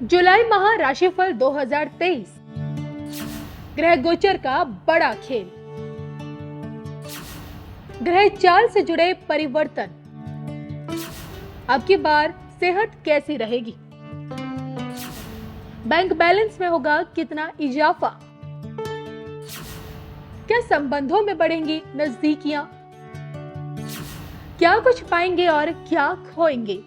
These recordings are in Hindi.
जुलाई माह राशिफल 2023 ग्रह गोचर का बड़ा खेल। ग्रह चाल से जुड़े परिवर्तन। अब की बार सेहत कैसी रहेगी? बैंक बैलेंस में होगा कितना इजाफा? क्या संबंधों में बढ़ेंगी नजदीकियां? क्या कुछ पाएंगे और क्या खोएंगे?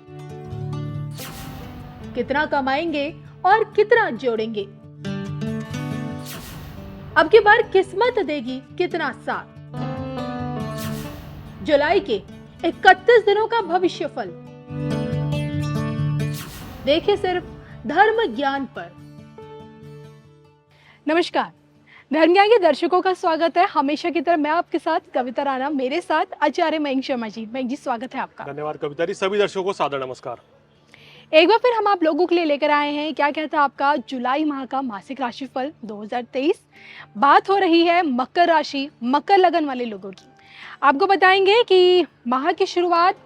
कितना कमाएंगे और कितना जोड़ेंगे? अब की बार किस्मत देगी कितना साथ? जुलाई के 31 दिनों का भविष्यफल देखिए सिर्फ धर्म ज्ञान पर। नमस्कार, धर्म ज्ञान के दर्शकों का स्वागत है। हमेशा की तरह मैं आपके साथ कविता राणा, मेरे साथ आचार्य मयंक शर्मा जी। मयंक जी, स्वागत है आपका। धन्यवाद कविता जी। सभी दर्शकों को सादर नमस्कार। एक बार फिर हम आप लोगों के लिए लेकर आए हैं क्या कहता है आपका जुलाई माह का मासिक राशिफल 2023। बात हो रही है मकर राशि, मकर लगन वाले लोगों की। आपको बताएंगे कि माह की शुरुआत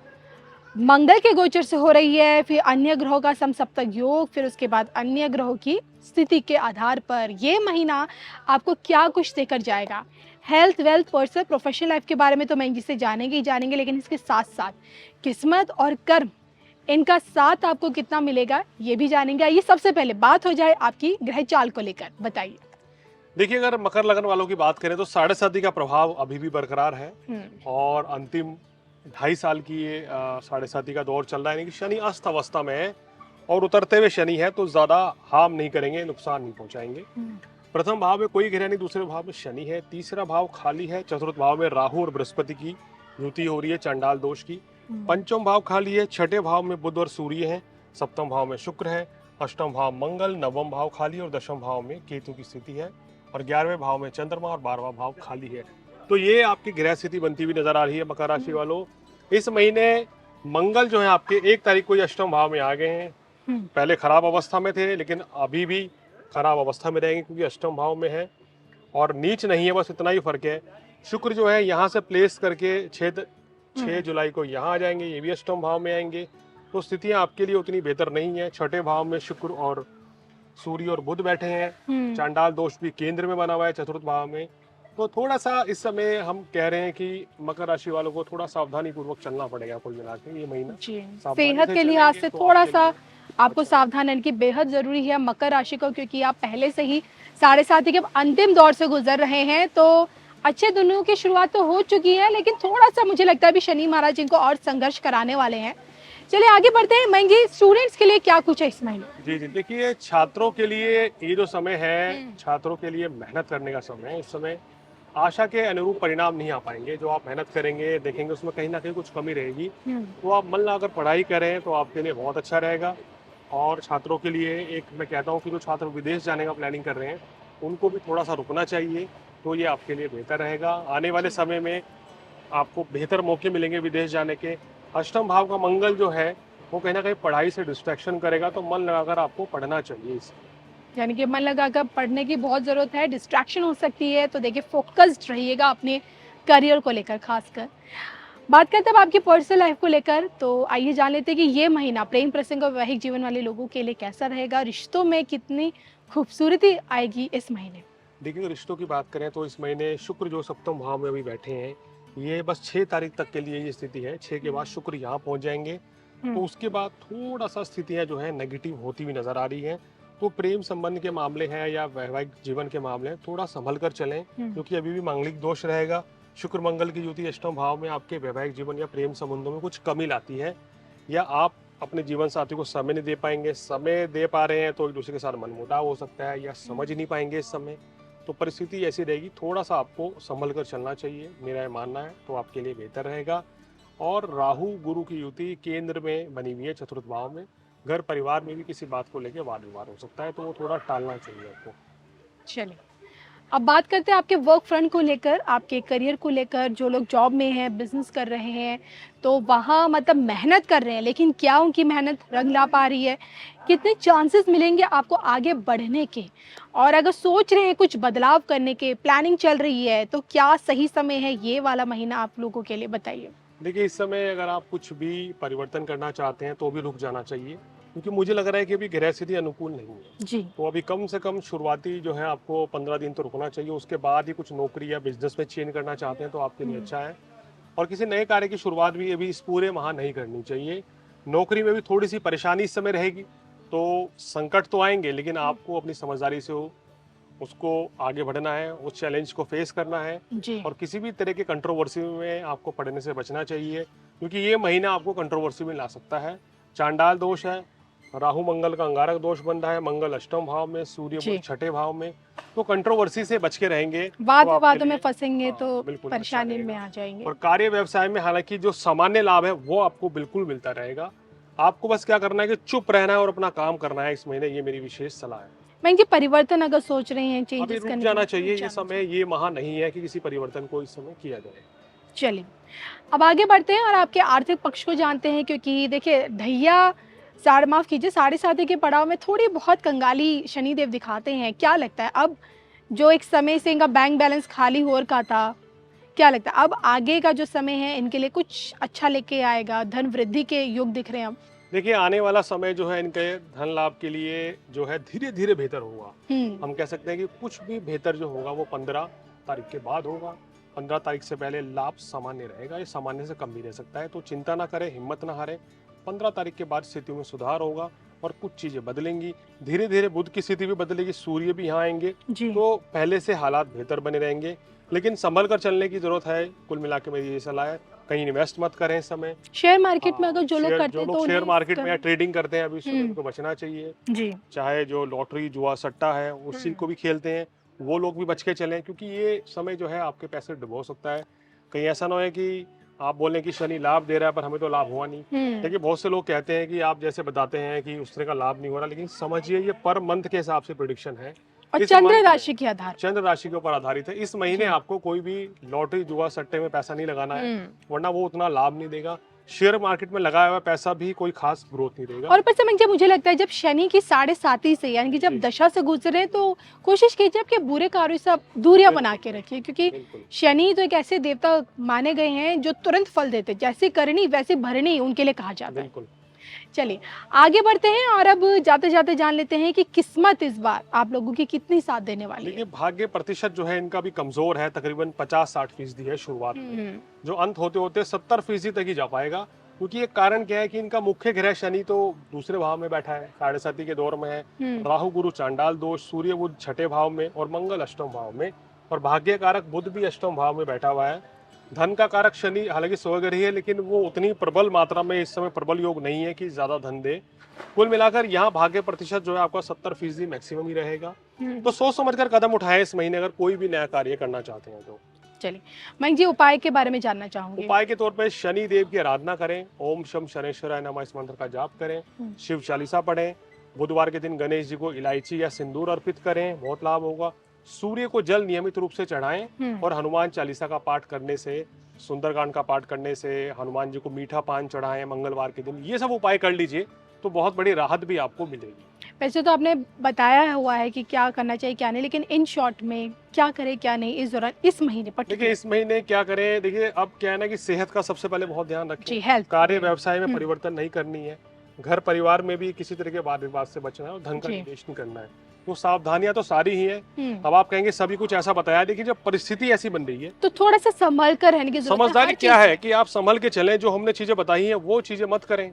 मंगल के गोचर से हो रही है, फिर अन्य ग्रहों का समसप्तक योग, फिर उसके बाद अन्य ग्रहों की स्थिति के आधार पर ये महीना आपको क्या कुछ देकर जाएगा। Health, wealth, personal, professional life के बारे में तो मैं जिसे जानेंगे ही जानेंगे, लेकिन इसके साथ साथ किस्मत और कर्म, इनका साथ आपको कितना मिलेगा ये भी जानेंगे। आइए सबसे पहले बात हो जाए आपकी ग्रह चाल को लेकर, बताइए। देखिए, अगर मकर लगन वालों की बात करें तो साढ़े साथी का प्रभाव अभी भी बरकरार है और अंतिम 2.5 साल की ये साढ़े साथी का दौर चल रहा है। यानी कि शनि अस्त अवस्था में है और उतरते हुए शनि है, तो ज्यादा हार्म नहीं करेंगे, नुकसान नहीं पहुंचाएंगे। प्रथम भाव में कोई ग्रह नहीं, दूसरे भाव में शनि है, तीसरा भाव खाली है, चतुर्थ भाव में राहु और बृहस्पति की युति हो रही है चंडाल दोष की। पंचम भाव खाली है, छठे भाव में बुध और सूर्य है, सप्तम भाव में शुक्र है, अष्टम भाव मंगल, नवम भाव खाली और दशम भाव में केतु की स्थिति है और 11वें भाव में चंद्रमा और 12वां भाव खाली है। तो ये आपकी ग्रह स्थिति बनती हुई नजर आ रही है मकर राशि वालों। इस महीने मंगल जो है आपके 1 तारीख को ही अष्टम भाव में आ गए हैं। पहले खराब अवस्था में थे, लेकिन अभी भी खराब अवस्था में रहेंगे क्योंकि अष्टम भाव में है और नीच नहीं है, बस इतना ही फर्क है। शुक्र जो है यहाँ से प्लेस करके 6 जुलाई को यहाँ आ जाएंगे, ये भी अष्टम भाव में आएंगे। तो स्थितियां आपके लिए उतनी बेहतर नहीं है। छठे भाव में शुक्र और सूर्य और बुध बैठे हैं, चांडाल दोष भी केंद्र में बना हुआ है चतुर्थ भाव में। तो थोड़ा सा इस समय हम कह रहे हैं कि मकर राशि वालों को थोड़ा सावधानी पूर्वक चलना पड़ेगा कुल मिला के ये महीना। सेहत के लिहाज से थोड़ा सा आपको सावधान रहने की बेहद जरूरी है मकर राशि को, क्योंकि आप पहले से ही साढ़े साथी के अंतिम दौर से गुजर रहे हैं। तो अच्छे दिनों की शुरुआत तो हो चुकी है, लेकिन थोड़ा सा मुझे लगता है अभी शनि महाराज इनको और संघर्ष कराने वाले हैं। चलिए आगे बढ़ते हैं। मयंक जी, स्टूडेंट्स के लिए क्या कुछ है इस महीने? जी जी, देखिए, छात्रों के लिए ये जो समय है, छात्रों के लिए मेहनत करने का समय है। इस समय आशा के अनुरूप परिणाम नहीं आ पाएंगे। जो आप मेहनत करेंगे, देखेंगे उसमें कहीं ना कहीं कुछ कमी रहेगी। तो आप मन लगाकर पढ़ाई करें तो आपके लिए बहुत अच्छा रहेगा। और छात्रों के लिए एक मैं कहता हूँ कि जो छात्र विदेश जाने का प्लानिंग कर रहे हैं उनको भी थोड़ा सा रुकना चाहिए, तो ये आपके लिए बेहतर रहेगा। आने वाले समय में आपको बेहतर मौके मिलेंगे विदेश जाने के। अष्टम भाव का मंगल जो है वो कहीं ना कहीं पढ़ाई से डिस्ट्रैक्शन करेगा, तो मन लगाकर आपको पढ़ना चाहिए। यानी कि मन लगाकर पढ़ने की बहुत ज़रूरत है, डिस्ट्रैक्शन हो सकती है, तो देखिए फोकस्ड रहिएगा अपने करियर को लेकर। खासकर बात करते हैं अब आपकी पर्सनल लाइफ को लेकर, तो आइए जान लेते हैं कि ये महीना प्रेम प्रसंग और वैवाहिक जीवन वाले लोगों के लिए कैसा रहेगा। रिश्तों में कितनी खूबसूरती आएगी इस महीने? देखिए, रिश्तों की बात करें तो इस महीने शुक्र जो सप्तम भाव में अभी बैठे हैं, ये बस 6 तारीख तक के लिए ये स्थिति है। 6 के बाद शुक्र यहाँ पहुँच जाएंगे, तो उसके बाद थोड़ा सा स्थितियाँ जो है नेगेटिव होती हुई नजर आ रही हैं। तो प्रेम संबंध के मामले हैं या वैवाहिक जीवन के मामले हैं, थोड़ा संभल कर चलें, क्योंकि अभी भी मांगलिक दोष रहेगा। शुक्र मंगल की युति अष्टम भाव में आपके वैवाहिक जीवन या प्रेम संबंधों में कुछ कमी लाती है, या आप अपने जीवन साथी को समय नहीं दे पाएंगे। समय दे पा रहे हैं तो एक दूसरे के साथ मनमुटाव हो सकता है, या समझ ही नहीं पाएंगे इस समय। तो परिस्थिति ऐसी रहेगी, थोड़ा सा आपको संभल कर चलना चाहिए, मेरा ये मानना है, तो आपके लिए बेहतर रहेगा। और राहु गुरु की युति केंद्र में बनी हुई है चतुर्थ भाव में। घर परिवार में भी किसी बात को लेकर वाद विवाद हो सकता है, तो वो थोड़ा टालना चाहिए आपको। चलिए अब बात करते हैं आपके वर्क फ्रंट को लेकर, आपके करियर को लेकर। जो लोग जॉब में हैं, बिजनेस कर रहे हैं, तो वहाँ मतलब मेहनत कर रहे हैं, लेकिन क्या उनकी मेहनत रंग ला पा रही है? कितने चांसेस मिलेंगे आपको आगे बढ़ने के? और अगर सोच रहे हैं कुछ बदलाव करने के, प्लानिंग चल रही है, तो क्या सही समय है ये वाला महीना आप लोगों के लिए? बताइए। देखिए, इस समय अगर आप कुछ भी परिवर्तन करना चाहते हैं तो भी रुक जाना चाहिए, क्योंकि मुझे लग रहा है कि अभी ग्रह स्थिति अनुकूल नहीं है। जी। तो अभी कम से कम शुरुआती जो है आपको 15 दिन तो रुकना चाहिए, उसके बाद ही कुछ नौकरी या बिजनेस में चेंज करना चाहते हैं तो आपके लिए अच्छा है। और किसी नए कार्य की शुरुआत भी अभी इस पूरे माह नहीं करनी चाहिए। नौकरी में भी थोड़ी सी परेशानी इस समय रहेगी, तो संकट तो आएंगे, लेकिन आपको अपनी समझदारी से उसको आगे बढ़ना है, उस चैलेंज को फेस करना है। जी। और किसी भी तरह के कंट्रोवर्सी में आपको पड़ने से बचना चाहिए, क्योंकि ये महीना आपको कंट्रोवर्सी में ला सकता है। चांडाल दोष है, राहु मंगल का अंगारक दोष बन रहा है, मंगल अष्टम भाव में, सूर्य जी। बुध छठे भाव में, तो कंट्रोवर्सी से बच के रहेंगे वाद तो आपके विवादों में लिए फंसेंगे तो बिल्कुल अच्छा परेशानी में रहेगा। आ जाएंगे। और कार्य व्यवसाय में हालांकि जो सामान्य लाभ है वो आपको बिल्कुल मिलता रहेगा। आपको बस क्या करना है कि चुप रहना है और अपना काम करना है इस महीने, ये मेरी विशेष सलाह है। मैं जी परिवर्तन अगर सोच रहे हैं, अभी चेंजेस रुक करने जाना की, चाहिए, रुक ये जाना समय, ये माह नहीं है कि किसी परिवर्तन को इस समय किया जाए। चलिए, अब आगे बढ़ते हैं और आपके आर्थिक पक्ष को जानते हैं, क्योंकि देखिए ढैया साढ़े माफ कीजिए साढ़े साथी के पड़ाव में थोड़ी बहुत कंगाली शनिदेव दिखाते हैं। क्या लगता है अब जो एक समय से इनका बैंक बैलेंस खाली हो रखा था, क्या लगता है अब आगे का जो समय है इनके लिए कुछ अच्छा लेके आएगा? धन वृद्धि के योग दिख रहे हैं अब। देखिए आने वाला समय जो है इनके धन लाभ के लिए जो है धीरे धीरे बेहतर होगा। हम कह सकते हैं कि कुछ भी बेहतर जो होगा वो 15 तारीख के बाद होगा। 15 तारीख से पहले लाभ सामान्य रहेगा, ये सामान्य से कम भी रह सकता है, तो चिंता ना करें, हिम्मत ना हारें। 15 तारीख के बाद स्थिति में सुधार होगा और कुछ चीजें बदलेंगी। धीरे धीरे बुध की स्थिति भी बदलेगी, सूर्य भी यहाँ आएंगे, जी। तो पहले से हालात बेहतर बने रहेंगे, लेकिन संभल कर चलने की जरूरत है। कुल मिला के मेरी ये सलाह है, कहीं इन्वेस्ट मत करें इस समय। शेयर मार्केट में अगर जो लोग करते जो हैं लोग तो शेयर उन्हें मार्केट में या कर... ट्रेडिंग करते हैं अभी इस समय उनको बचना चाहिए। जी। चाहे जो लॉटरी जुआ सट्टा है उसी को भी खेलते हैं वो लोग भी बच के चलें, क्योंकि ये समय जो है आपके पैसे डुबो सकता है। कहीं ऐसा ना हो कि आप बोलें कि शनि लाभ दे रहा है पर हमें तो लाभ हुआ नहीं। देखिए बहुत से लोग कहते हैं कि आप जैसे बताते हैं कि उस तरह का लाभ नहीं हो रहा, लेकिन समझिए ये पर मंथ के हिसाब से प्रेडिक्शन है और इस चंद्र मंथ राशि में, के आधार चंद्र राशि के ऊपर आधारित है। इस महीने आपको कोई भी लॉटरी जुआ सट्टे में पैसा नहीं लगाना है, वरना वो उतना लाभ नहीं देगा। शेयर मार्केट में लगाया हुआ पैसा भी कोई खास ग्रोथ नहीं देगा। और ऊपर से जब मुझे लगता है जब शनि की साढ़े साथी से यानी कि जब दशा से गुजरे तो कोशिश कीजिए कि बुरे कार्यों से आप दूरियां बना के रखिए, क्योंकि शनि तो एक ऐसे देवता माने गए हैं जो तुरंत फल देते, जैसे करनी वैसे भरनी उनके लिए कहा जाता है। चलिए आगे बढ़ते हैं और अब जाते जाते जान लेते हैं कि किस्मत इस बार आप लोगों की कितनी साथ देने वाली है। देखिए भाग्य प्रतिशत जो है इनका भी कमजोर है, तकरीबन 50-60% है शुरुआत में, जो अंत होते होते 70% तक ही जा पाएगा। क्योंकि एक कारण क्या है कि इनका मुख्य ग्रह शनि तो दूसरे भाव में बैठा है, साढ़े साथी के दौर में है। राहु गुरु चांडाल दोष, सूर्य बुध छठे भाव में और मंगल अष्टम भाव में, और भाग्य कारक बुध भी अष्टम भाव में बैठा हुआ है। धन का कारक शनि हालांकि स्वग्रही है, लेकिन वो उतनी प्रबल मात्रा में इस समय प्रबल योग नहीं है कि ज्यादा धन दे। कुल मिलाकर यहाँ भाग्य प्रतिशत जो है आपका 70% मैक्सिमम ही रहेगा। तो सोच समझकर कदम उठाएं इस महीने अगर कोई भी नया कार्य करना चाहते हैं तो। चलिए मैं जी उपाय के बारे में जानना चाहूंगी। उपाय के तौर पर शनि देव की आराधना करें, ओम शम शनेश्वराय नमः इस मंत्र का जाप करें, शिव चालीसा पढ़ें, बुधवार के दिन गणेश जी को इलायची या सिंदूर अर्पित करें, बहुत लाभ होगा। सूर्य को जल नियमित रूप से चढ़ाएं और हनुमान चालीसा का पाठ करने से, सुंदरकांड का पाठ करने से, हनुमान जी को मीठा पान चढ़ाएं मंगलवार के दिन, ये सब उपाय कर लीजिए तो बहुत बड़ी राहत भी आपको मिलेगी। वैसे तो आपने बताया हुआ है कि क्या करना चाहिए क्या नहीं, लेकिन इन शॉर्ट में क्या करें क्या नहीं इस दौरान इस महीने पर? देखिए इस महीने क्या करें, देखिए अब क्या है ना कि सेहत का सबसे पहले बहुत ध्यान रखें। जी, हेल्थ। कार्य व्यवसाय में परिवर्तन नहीं करनी है, घर परिवार में भी किसी तरह के वाद विवाद से बचना है और धन का निवेश नहीं करना है। तो सावधानियां तो सारी ही हैं। अब आप कहेंगे सभी कुछ ऐसा बताया, लेकिन जब परिस्थिति ऐसी बन रही है तो थोड़ा सा संभल कर रहने की जरूरत है। समझदारी क्या है कि आप संभल के चलें, जो हमने चीजें बताई हैं वो चीजें मत करें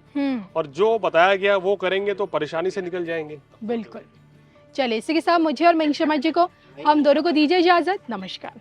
और जो बताया गया वो करेंगे तो परेशानी से निकल जाएंगे। बिल्कुल। चलिए इसी के साथ मुझे और मनीष शर्मा जी को हम दोनों को दीजिए इजाजत। नमस्कार।